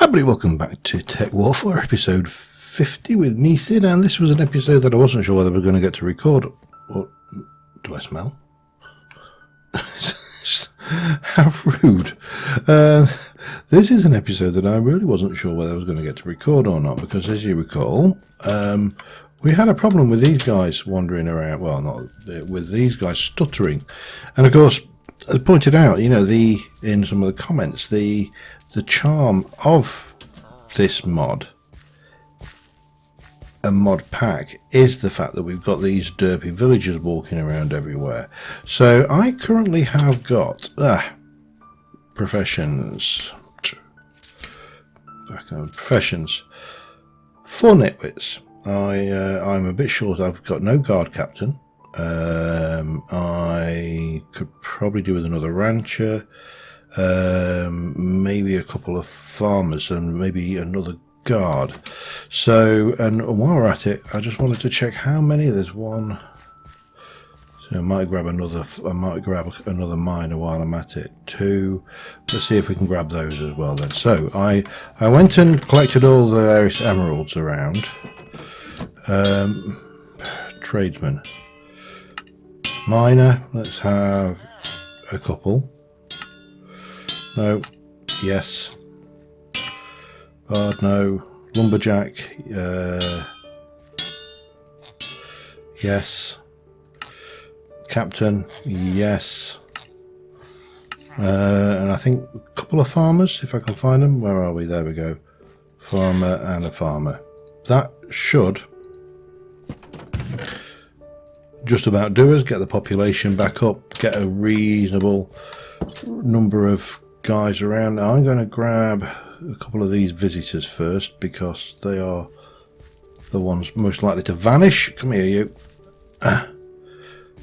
Everybody, welcome back to TekWarfare episode 50 with me, Sid, and this was an episode that I wasn't sure whether we were going to get to record. What do I smell? How rude. This is an episode that I really wasn't sure whether I was going to get to record or not, because as you recall, we had a problem with these guys wandering around, well, not with these guys stuttering, and of course, as pointed out, you know, in some of the comments, the charm of this mod, a mod pack, is the fact that we've got these derpy villagers walking around everywhere. So I currently have got professions, back on professions, 4 nitwits. I'm a bit short. I've got no guard captain. I could probably do with another rancher, maybe a couple of farmers, and maybe another guard. So, and while we're at it, I just wanted to check how many. There's one. So I might grab another miner while I'm at it. 2. Let's see if we can grab those as well then. So I went and collected all the various emeralds around. Tradesman. Miner, let's have a couple. No. Yes. Bard, no. Lumberjack, yes. Captain, yes. And I think a couple of farmers, if I can find them. Where are we? There we go. Farmer and a farmer. That should just about do us. Get the population back up. Get a reasonable number of guys around. Now I'm going to grab a couple of these visitors first, because they are the ones most likely to vanish. Come here, you.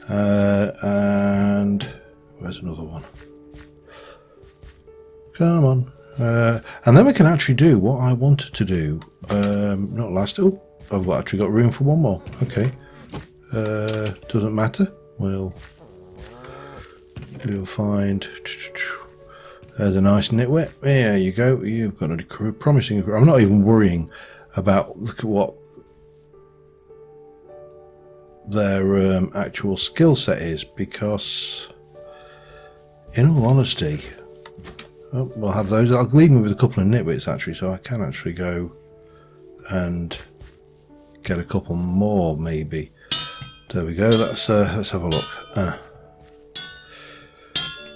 And where's another one? Come on. And then we can actually do what I wanted to do. Not last. Oh, I've actually got room for one more. Okay. Doesn't matter. We'll find. There's a nice nitwit. There you go. You've got a promising. I'm not even worrying about what their actual skill set is, because, in all honesty, we'll have those. I'll leave me with a couple of nitwits actually, so I can actually go and get a couple more maybe. There we go. Let's have a look.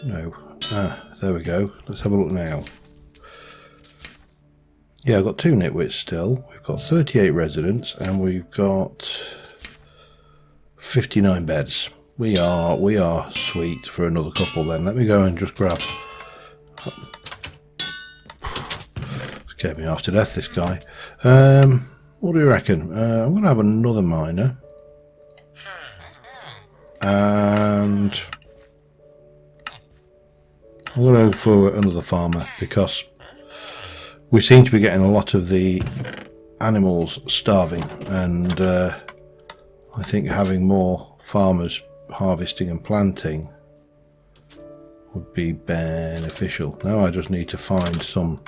No. There we go. Let's have a look now. Yeah, I've got 2 nitwits still. We've got 38 residents, and we've got 59 beds. We are sweet for another couple then. Let me go and just grab. Scared me half to death, this guy. What do you reckon? I'm going to have another miner. And I'm going to go for another farmer, because we seem to be getting a lot of the animals starving, and I think having more farmers harvesting and planting would be beneficial. Now I just need to find some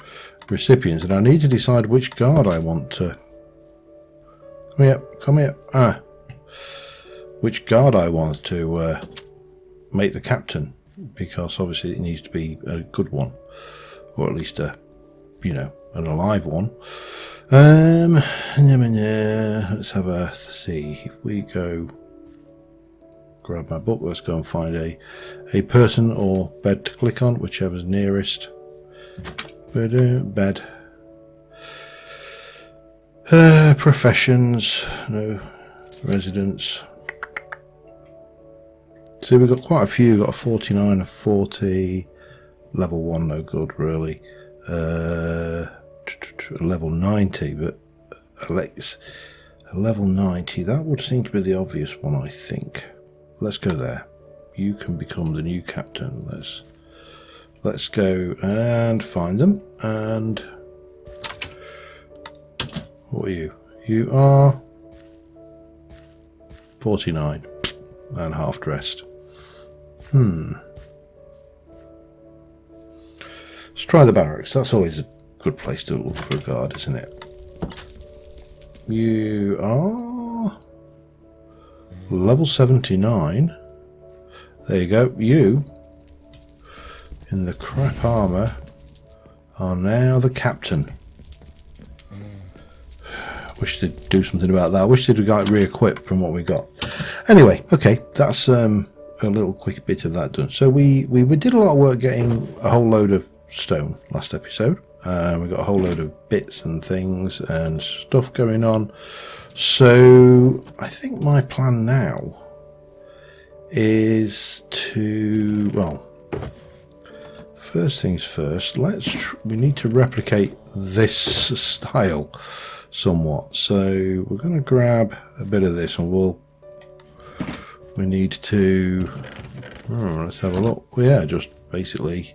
recipients, and I need to decide which guard I want to. Come here. Which guard I want to make the captain, because obviously it needs to be a good one, or at least a, you know, an alive one. Let's have a see. If we go grab my book, let's go and find a person or bed to click on, whichever's nearest. Bed. Professions, no. Residents. See, we've got quite a few. We've got a 49, a 40, level 1, no good really. Level 90, but a level 90, that would seem to be the obvious one, I think. Let's go there. You can become the new captain. Let's go and find them. And what are you? You are 49 and half dressed. Let's try the barracks. That's always good place to look for a guard, isn't it? You are level 79. There you go. You, in the crap armour, are now the captain. Wish they'd do something about that. I wish they'd have got re-equipped from what we got. Anyway, okay, that's a little quick bit of that done. So we did a lot of work getting a whole load of stone last episode. We got a whole load of bits and things and stuff going on. So I think my plan now is to, well, first things first, we need to replicate this style somewhat. So we're going to grab a bit of this, and we need to, let's have a look. Well, yeah, just basically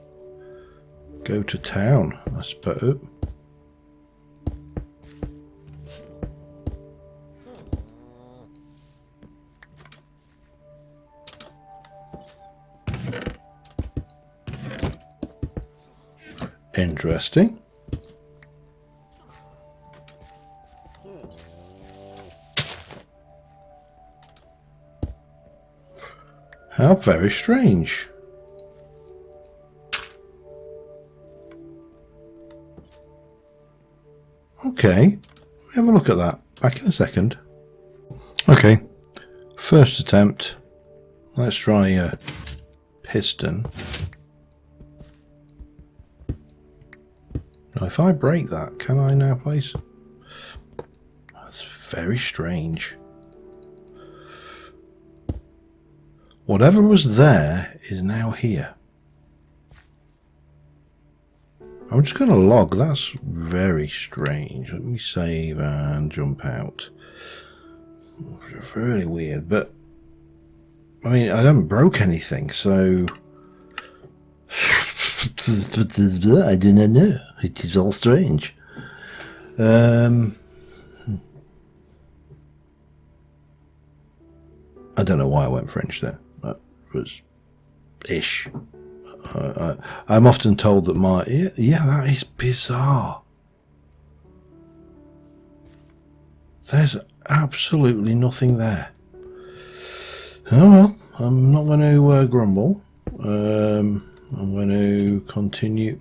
go to town, I suppose. Interesting. How very strange. Okay, have a look at that. Back in a second. Okay, first attempt. Let's try a piston. Now, if I break that, can I now place? That's very strange. Whatever was there is now here. I'm just going to log. That's very strange. Let me save and jump out. Really weird, but I mean, I haven't broke anything, so I do not know. It is all strange. I don't know why I went French there. That was ish. I'm often told that yeah, that is bizarre. There's absolutely nothing there. Oh well, I'm not going to grumble. I'm going to continue.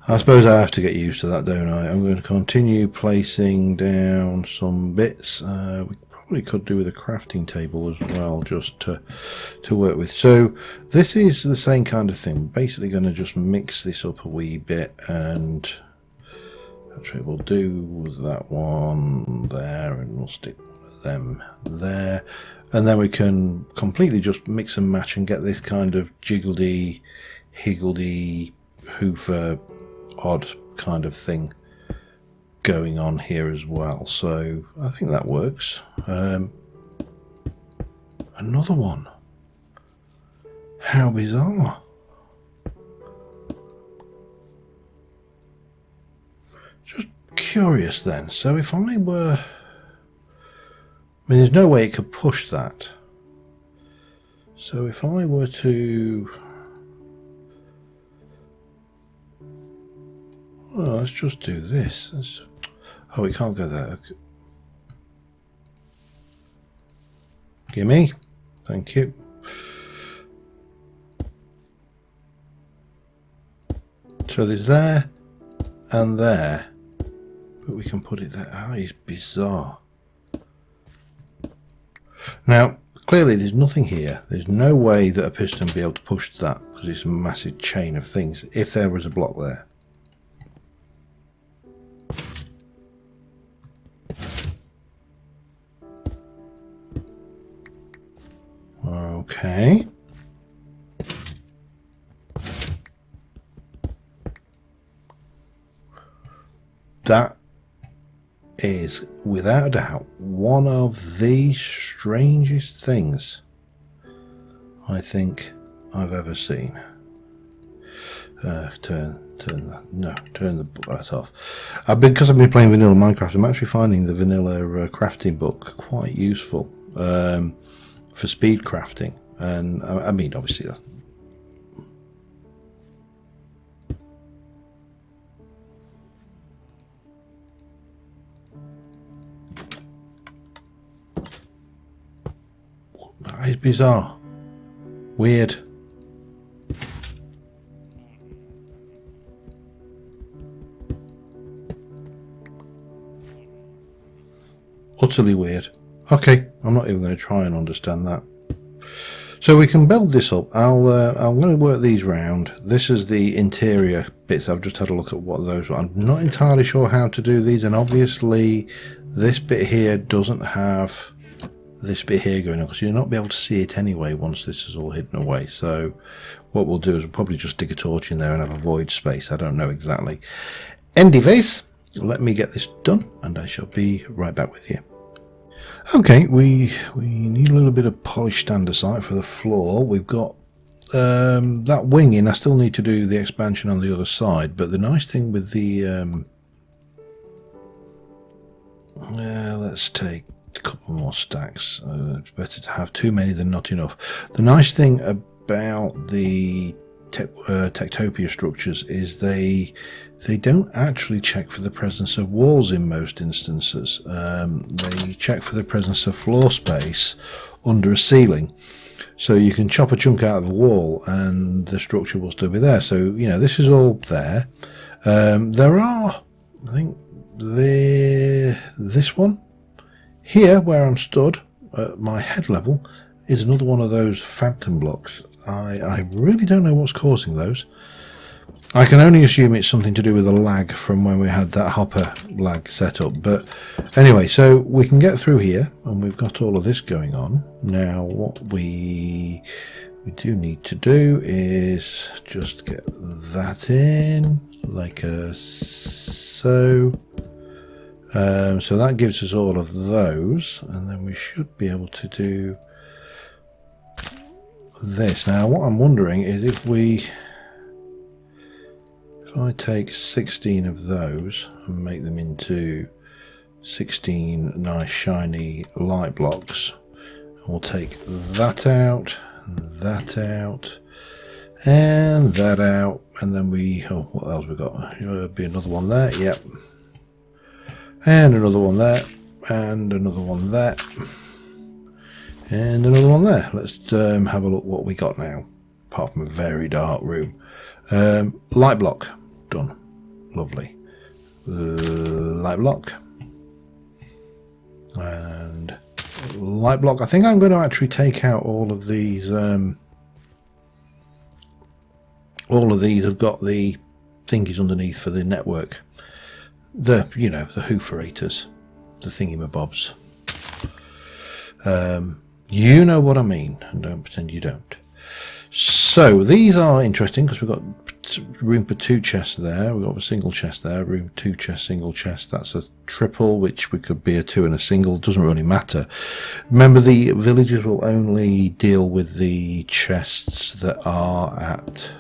I suppose I have to get used to that, don't I? I'm going to continue placing down some bits. We probably could do with a crafting table as well, just to work with. So this is the same kind of thing. Basically going to just mix this up a wee bit, and actually we'll do that one there, and we'll stick them there, and then we can completely just mix and match and get this kind of jiggledy higgledy hoofer odd kind of thing going on here as well. So I think that works. Another one. How bizarre. Just curious then. So if I were, I mean, there's no way it could push that. So if I were to, well, let's just do this. Oh, we can't go there. Okay. Gimme. Thank you. So there's there and there, but we can put it there. Ah, it's bizarre. Now, clearly there's nothing here. There's no way that a piston would be able to push that, because it's a massive chain of things, if there was a block there. Okay. That is, without a doubt, one of the strangest things I think I've ever seen. Turn that off. Because I've been playing vanilla Minecraft, I'm actually finding the vanilla crafting book quite useful for speed crafting. And I mean, obviously that's It's bizarre. Weird. Utterly weird. Okay, I'm not even going to try and understand that. So we can build this up. I'm going to work these round. This is the interior bits. I've just had a look at what those are. I'm not entirely sure how to do these, and obviously this bit here doesn't have this bit here going on, because you'll not be able to see it anyway once this is all hidden away. So what we'll do is we'll probably just stick a torch in there and have a void space. I don't know exactly. Anyways, let me get this done and I shall be right back with you. Okay, we need a little bit of polished andesite for the floor. We've got that wing in. I still need to do the expansion on the other side, but the nice thing with the let's take a couple more stacks. It's better to have too many than not enough. The nice thing about the Tektopia structures is they don't actually check for the presence of walls in most instances. They check for the presence of floor space under a ceiling. So you can chop a chunk out of the wall and the structure will still be there. So, you know, this is all there. There are, I think, this one here where I'm stood at my head level is another one of those phantom blocks. I really don't know what's causing those. I can only assume it's something to do with the lag from when we had that hopper lag set up. But anyway, so we can get through here and we've got all of this going on. Now what we do need to do is just get that in like so. So that gives us all of those, and then we should be able to do this. Now what I'm wondering is if I take 16 of those and make them into 16 nice shiny light blocks, and we'll take that out and that out and that out, and then what else we got? There'll be another one there, yep, and another one there, and another one there, and another one there. Let's have a look what we got now, apart from a very dark room. Light block done, lovely. Light block and light block. I think I'm going to actually take out all of these. All of these have got the thingies underneath for the network. The hooferators, the thingy-mabobs. You know what I mean, and don't pretend you don't. So these are interesting because we've got room for 2 chests there. We've got a single chest there, room 2 chest, single chest. That's a triple, which we could be a 2 and a single. Doesn't really matter. Remember, the villagers will only deal with the chests that are at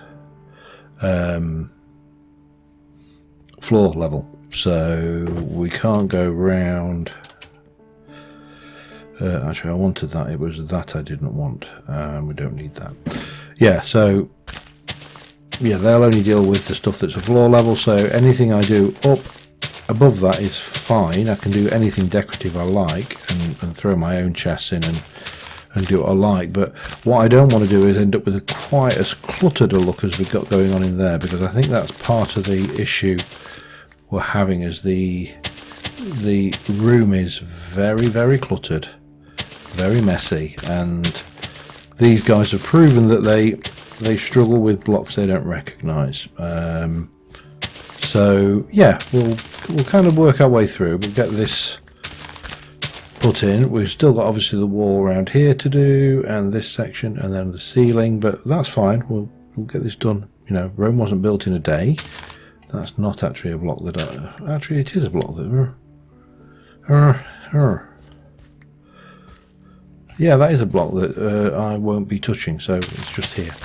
floor level. So we can't go round. Actually, I wanted that. It was that I didn't want. We don't need that. Yeah, so yeah, they'll only deal with the stuff that's a floor level. So anything I do up above that is fine. I can do anything decorative I like and throw my own chests in and do what I like. But what I don't want to do is end up with quite as cluttered a look as we've got going on in there, because I think that's part of the issue we're having, is the room is very, very cluttered, very messy, and these guys have proven that they struggle with blocks they don't recognize. So yeah, we'll kind of work our way through. We'll get this put in. We've still got obviously the wall around here to do, and this section, and then the ceiling, but that's fine. We'll get this done. You know, Rome wasn't built in a day. That's not actually a block that actually it is a block that yeah, that is a block that I won't be touching, so it's just here.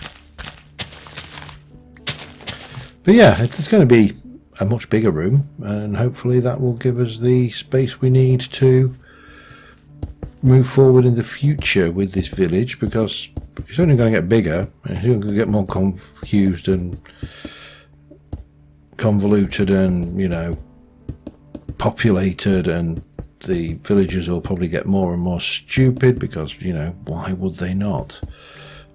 But yeah, it's going to be a much bigger room, and hopefully that will give us the space we need to move forward in the future with this village, because it's only going to get bigger, and it's going to get more confused and convoluted and, you know, populated and the villagers will probably get more and more stupid because, you know, why would they not?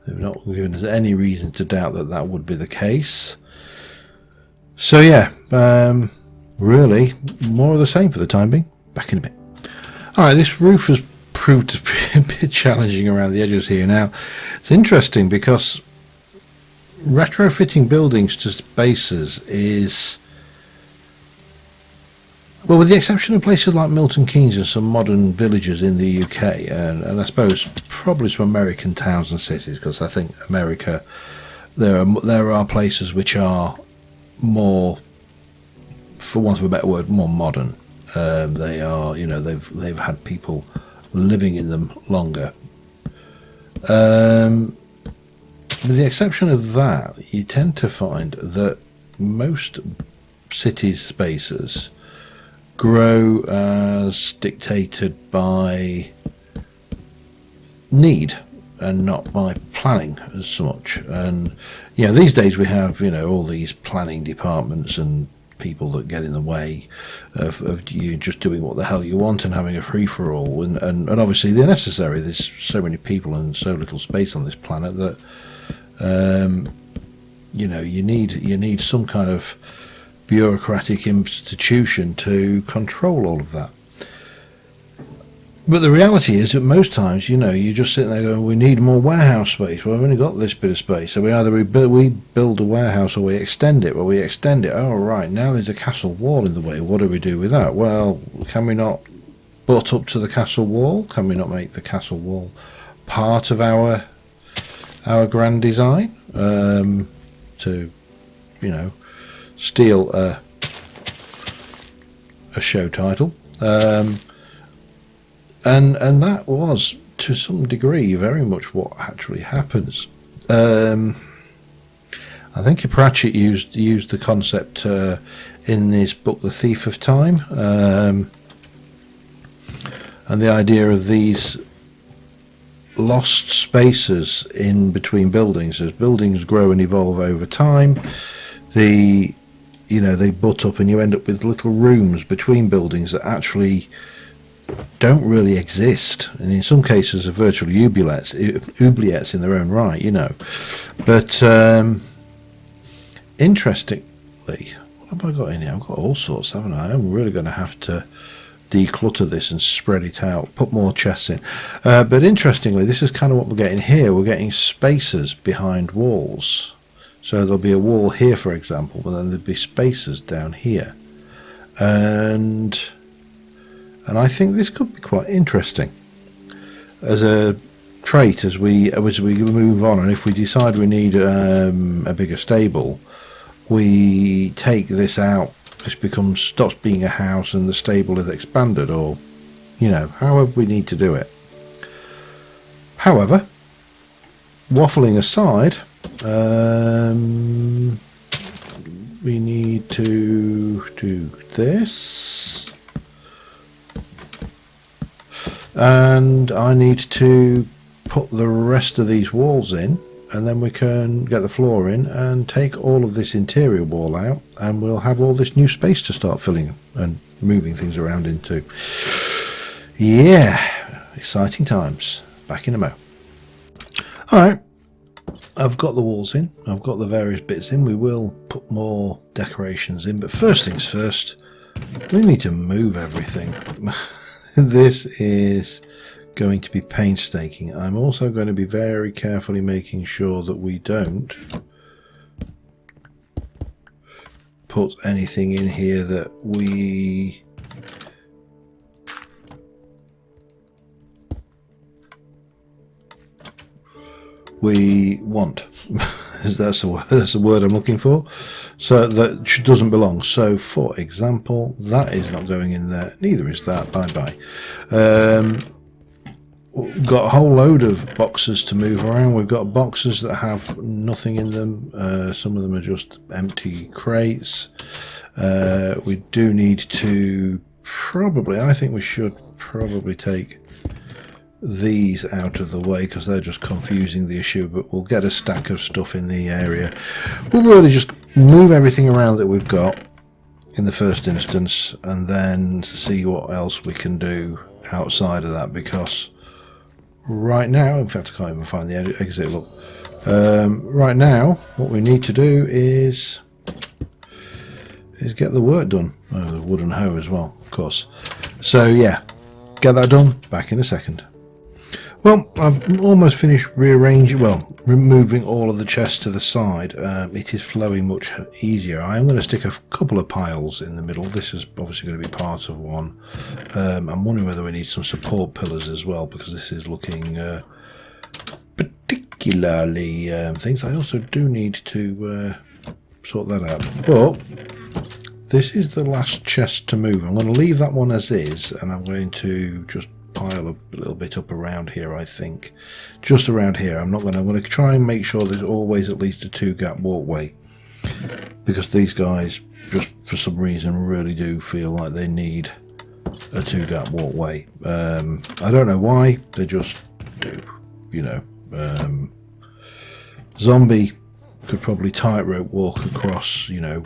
They've not given us any reason to doubt that that would be the case. So yeah, really more of the same for the time being. Back in a bit. Alright, this roof has proved to be a bit challenging around the edges here. Now, it's interesting because retrofitting buildings to spaces is, well, with the exception of places like Milton Keynes and some modern villages in the UK, and I suppose probably some American towns and cities, because I think America, there are places which are more, for want of a better word, more modern. They are, you know, they've had people living in them longer. With the exception of that, you tend to find that most cities' spaces grow as dictated by need and not by planning as such. And you know, these days we have, you know, all these planning departments and people that get in the way of you just doing what the hell you want and having a free-for-all, and obviously they're necessary. There's so many people and so little space on this planet that you know, you need some kind of bureaucratic institution to control all of that. But the reality is that most times, you know, you just sit there going, we need more warehouse space. Well, I've only got this bit of space, so we either we build a warehouse or we extend it. Well, we extend it. Oh, right, now there's a castle wall in the way. What do we do with that? Well, can we not butt up to the castle wall? Can we not make the castle wall part of our grand design? To, you know, steal a show title. And that was, to some degree, very much what actually happens. I think Pratchett used the concept in his book, The Thief of Time, and the idea of these lost spaces in between buildings. As buildings grow and evolve over time, you know, they butt up and you end up with little rooms between buildings that actually don't really exist, and in some cases are virtual oubliettes in their own right, you know. But interestingly, what have I got in here? I've got all sorts, haven't I? I'm really going to have to declutter this and spread it out, put more chests in. But interestingly, this is kind of what we're getting here. We're getting spaces behind walls. So there'll be a wall here, for example, but then there'll be spaces down here. And I think this could be quite interesting as a trait as we move on. And if we decide we need a bigger stable, we take this out. This stops being a house and the stable is expanded, or, you know, however we need to do it. However, waffling aside, we need to do this. And I need to put the rest of these walls in, and then we can get the floor in and take all of this interior wall out, and we'll have all this new space to start filling and moving things around into. Yeah, exciting times. Back in a mo. Alright, I've got the walls in, I've got the various bits in. We will put more decorations in, but first things first, we need to move everything. This is going to be painstaking. I'm also going to be very carefully making sure that we don't put anything in here that we want. That's the word I'm looking for. So that doesn't belong. So, for example, that is not going in there. Neither is that. Bye bye. We've got a whole load of boxes to move around. We've got boxes that have nothing in them. Some of them are just empty crates. We do need to I think we should probably take these out of the way because they're just confusing the issue, but we'll get a stack of stuff in the area. We'll really just move everything around that we've got, in the first instance, and then see what else we can do outside of that, because right now, in fact I can't even find the exit, look. Right now what we need to do is get the work done. Oh, the wooden hoe as well, of course. So yeah, get that done, back in a second. Well, I've almost finished rearranging, well, removing all of the chests to the side. It is flowing much easier. I am going to stick a couple of piles in the middle. This is obviously going to be part of one. I'm wondering whether we need some support pillars as well, because this is looking particularly things. I also do need to sort that out. But this is the last chest to move. I'm going to leave that one as is, and I'm going to just pile a little bit up around here. I think just around here. I'm going to try and make sure there's always at least a 2-gap walkway, because these guys just for some reason really do feel like they need a 2-gap walkway. I don't know why, they just do, you know. Zombie could probably tightrope walk across, you know,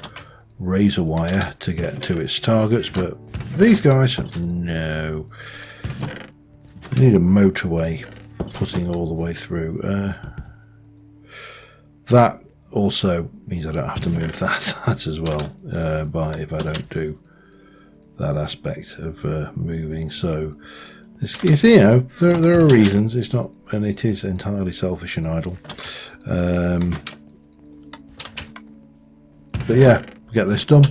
razor wire to get to its targets, but these guys, no. They need a motorway putting all the way through. That also means I don't have to move that as well, if I don't do that aspect of moving. So it's, you know, there are reasons. It's not, and it is entirely selfish and idle. But yeah, we get this done,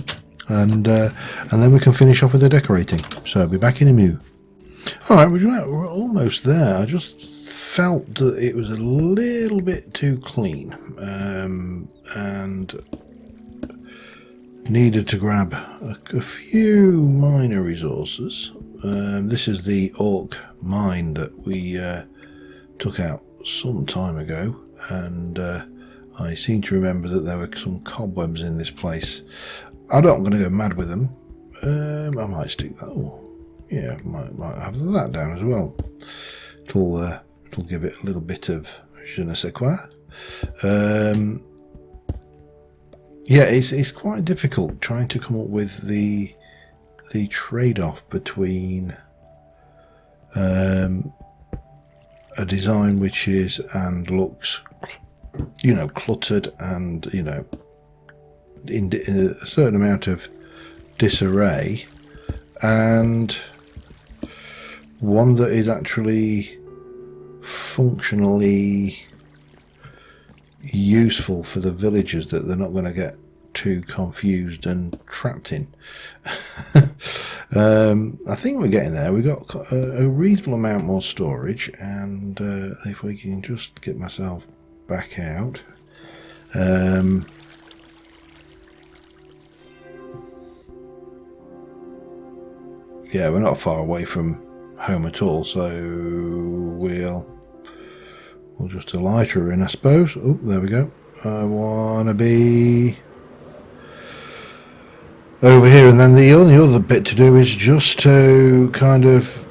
and then we can finish off with the decorating. So I'll be back in a few. Alright, we're almost there. I just felt that it was a little bit too clean, and needed to grab a few minor resources. This is the orc mine that we took out some time ago, and I seem to remember that there were some cobwebs in this place. I'm not going to go mad with them. I might stick that. Oh, yeah, might have that down as well. It'll give it a little bit of je ne sais quoi. Yeah, it's quite difficult trying to come up with the trade-off between a design which is and looks, you know, cluttered and, you know, in a certain amount of disarray, and one that is actually functionally useful for the villagers, that they're not going to get too confused and trapped in. I think we're getting there. We've got a reasonable amount more storage, and if we can just get myself back out. Yeah, we're not far away from home at all, so we'll just lighter her in, I suppose. Oh, there we go. I want to be over here, and then the only other bit to do is just to kind of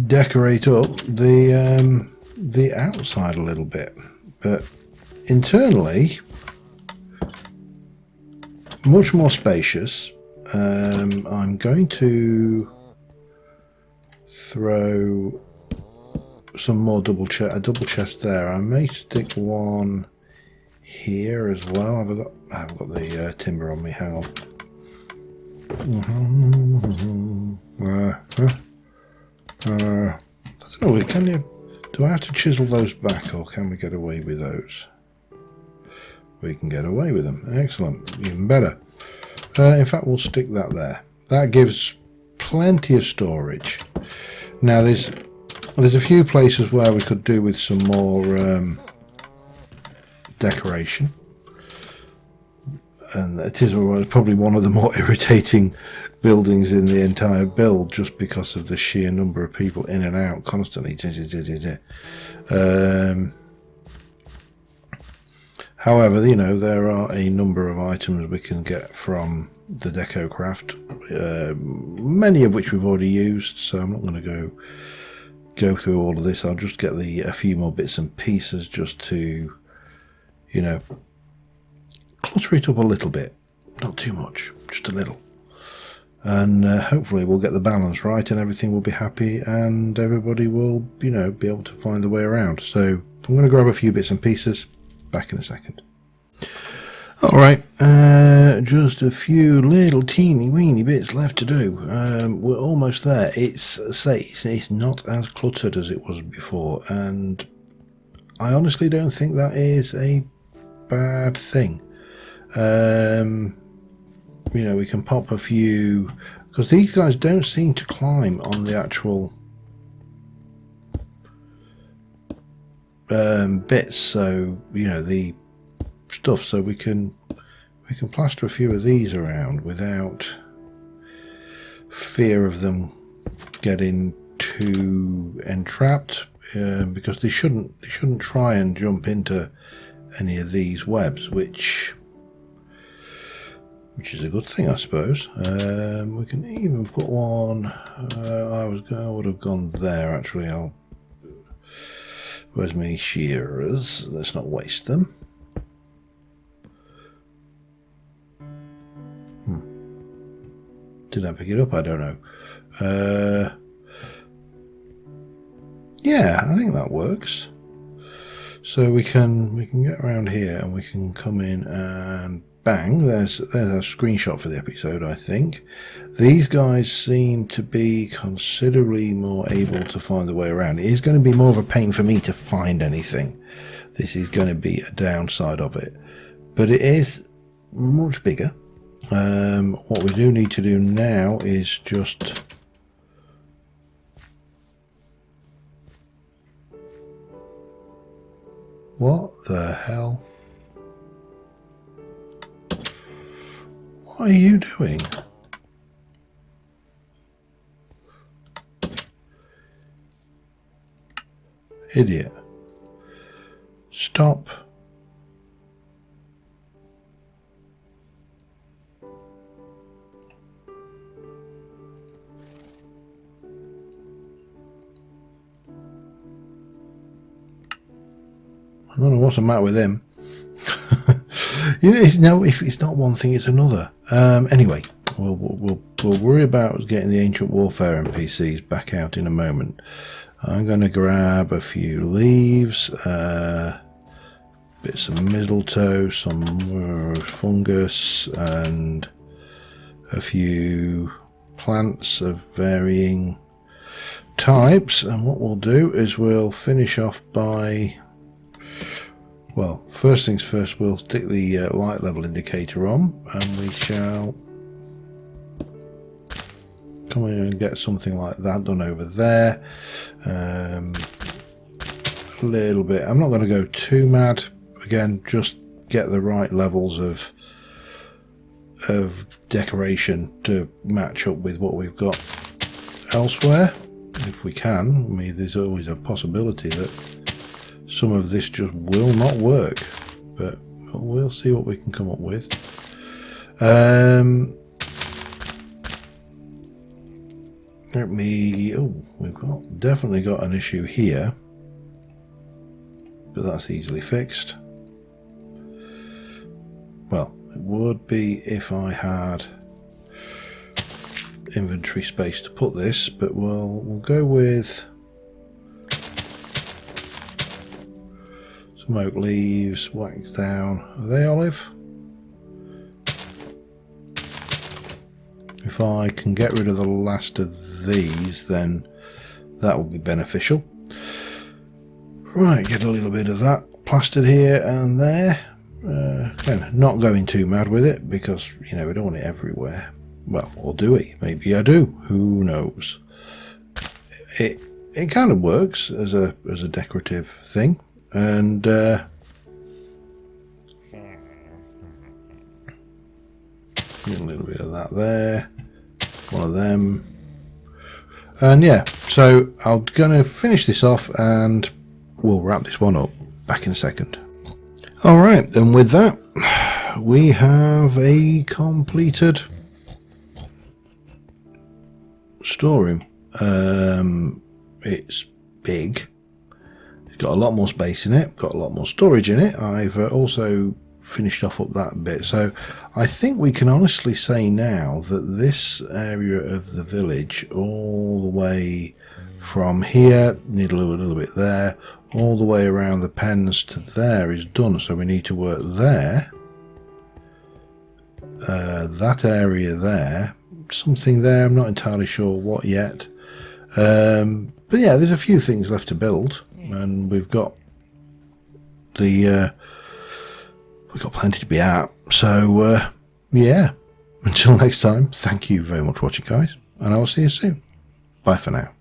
decorate up the outside a little bit, but internally much more spacious. I'm going to throw some more a double chest there. I may stick one here as well. I haven't got the timber on me. Hang on. I don't know. Can you? Do I have to chisel those back, or can we get away with those? We can get away with them. Excellent. Even better. In fact, we'll stick that there. That gives plenty of storage. Now, there's a few places where we could do with some more decoration, and it is probably one of the more irritating buildings in the entire build, just because of the sheer number of people in and out constantly. However, you know, there are a number of items we can get from the Deco Craft, many of which we've already used, so I'm not going to go through all of this. I'll just get a few more bits and pieces just to, you know, clutter it up a little bit, not too much, just a little. And hopefully we'll get the balance right and everything will be happy and everybody will, you know, be able to find the way around. So I'm going to grab a few bits and pieces, back in a second. Alright, just a few little teeny weeny bits left to do. We're almost there. It's not as cluttered as it was before, and I honestly don't think that is a bad thing. You know, we can pop a few, because these guys don't seem to climb on the actual bits, so you know, the stuff, so we can plaster a few of these around without fear of them getting too entrapped, because they shouldn't try and jump into any of these webs, which is a good thing, I suppose. We can even put one. I would have gone there actually. Where's my shearers? Let's not waste them. Did I pick it up? I don't know. Yeah, I think that works. So we can get around here and we can come in and bang. There's a screenshot for the episode, I think. These guys seem to be considerably more able to find the way around. It is going to be more of a pain for me to find anything. This is going to be a downside of it. But it is much bigger. What we do need to do now is just what the hell? What are you doing? Idiot. Stop. I don't know what's the matter with him. You know, if it's not one thing, it's another. Anyway, we'll worry about getting the Ancient Warfare NPCs back out in a moment. I'm going to grab a few leaves, bits of mistletoe, some fungus, and a few plants of varying types. And what we'll do is we'll finish off by, well, first things first, we'll stick the light level indicator on, and we shall come in and get something like that done over there. A little bit. I'm not going to go too mad. Again, just get the right levels of decoration to match up with what we've got elsewhere, if we can. I mean, there's always a possibility that some of this just will not work, but we'll see what we can come up with. We've definitely got an issue here, but that's easily fixed. Well, it would be if I had inventory space to put this, but we'll go with some oak leaves, wax down. Are they olive? If I can get rid of the last of these, then that will be beneficial. Right, get a little bit of that plastered here and there. Again, not going too mad with it, because, you know, we don't want it everywhere. Well, or do we? Maybe I do. Who knows? It kind of works as a decorative thing, and a little bit of that there. One of them. And yeah, so I'm gonna finish this off and we'll wrap this one up. Back in a second. Alright, and with that we have a completed storeroom. It's big, it's got a lot more space in it, got a lot more storage in it. I've also finished off up that bit. So I think we can honestly say now that this area of the village, all the way from here, need a little bit there, all the way around the pens to there is done. So we need to work there, that area there, something there, I'm not entirely sure what yet, but yeah, there's a few things left to build, and we've got plenty to be at. So yeah, until next time, thank you very much for watching, guys, and I will see you soon. Bye for now.